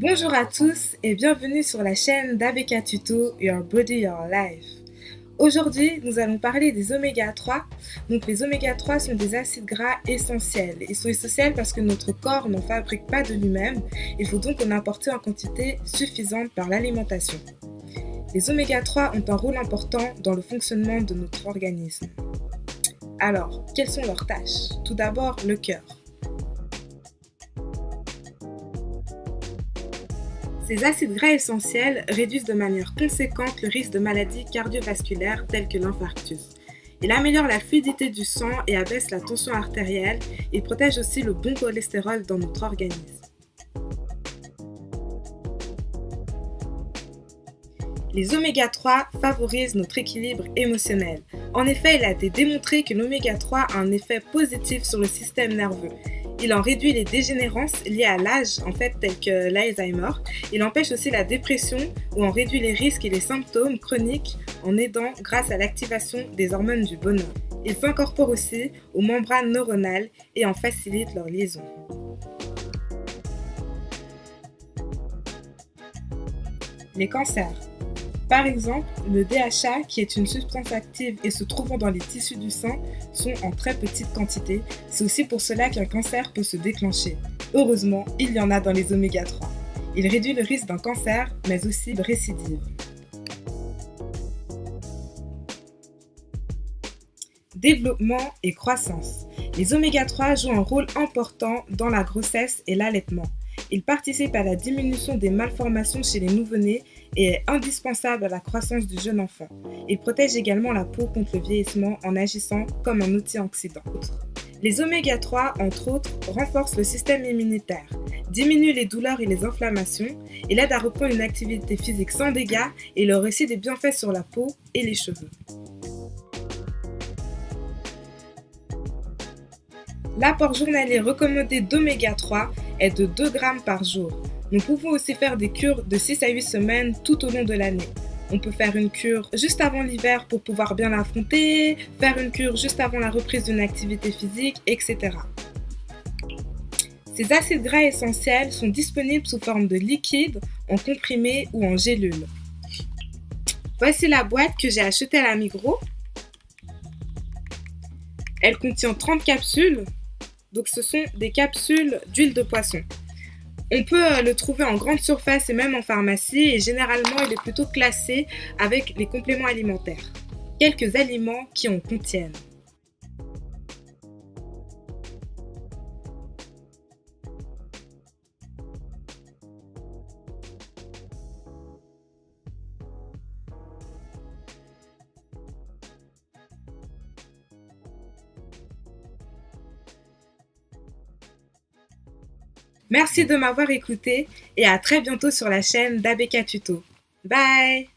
Bonjour à tous et bienvenue sur la chaîne d'ABK Tuto Your Body Your Life. Aujourd'hui, nous allons parler des oméga 3. Donc les oméga 3 sont des acides gras essentiels. Ils sont essentiels parce que notre corps n'en fabrique pas de lui-même. Il faut donc en apporter en quantité suffisante par l'alimentation. Les oméga 3 ont un rôle important dans le fonctionnement de notre organisme. Alors, quelles sont leurs tâches? Tout d'abord, le cœur. Ces acides gras essentiels réduisent de manière conséquente le risque de maladies cardiovasculaires telles que l'infarctus. Il améliore la fluidité du sang et abaisse la tension artérielle. Il protège aussi le bon cholestérol dans notre organisme. Les oméga 3 favorisent notre équilibre émotionnel. En effet, il a été démontré que l'oméga 3 a un effet positif sur le système nerveux. Il en réduit les dégénérances liées à l'âge, telles que l'Alzheimer. Il empêche aussi la dépression ou en réduit les risques et les symptômes chroniques en aidant grâce à l'activation des hormones du bonheur. Il s'incorpore aussi aux membranes neuronales et en facilite leur liaison. Les cancers. Par exemple, le DHA, qui est une substance active et se trouvant dans les tissus du sang, sont en très petite quantité. C'est aussi pour cela qu'un cancer peut se déclencher. Heureusement, il y en a dans les oméga 3. Il réduit le risque d'un cancer, mais aussi de récidive. Développement et croissance. Les oméga 3 jouent un rôle important dans la grossesse et l'allaitement. Ils participent à la diminution des malformations chez les nouveau-nés et est indispensable à la croissance du jeune enfant. Ils protègent également la peau contre le vieillissement en agissant comme un antioxydant. Les oméga 3, entre autres, renforcent le système immunitaire, diminuent les douleurs et les inflammations, il aide à reprendre une activité physique sans dégâts et il a aussi des bienfaits sur la peau et les cheveux. L'apport journalier recommandé d'oméga 3 est de 2 grammes par jour. Nous pouvons aussi faire des cures de 6 à 8 semaines tout au long de l'année. On peut faire une cure juste avant l'hiver pour pouvoir bien l'affronter, faire une cure juste avant la reprise d'une activité physique, etc. Ces acides gras essentiels sont disponibles sous forme de liquide, en comprimé ou en gélule. Voici la boîte que j'ai achetée à la Migros. Elle contient 30 capsules. Donc ce sont des capsules d'huile de poisson. On peut le trouver en grande surface et même en pharmacie et généralement il est plutôt classé avec les compléments alimentaires. Quelques aliments qui en contiennent. Merci de m'avoir écouté et à très bientôt sur la chaîne d'ABK Tuto. Bye!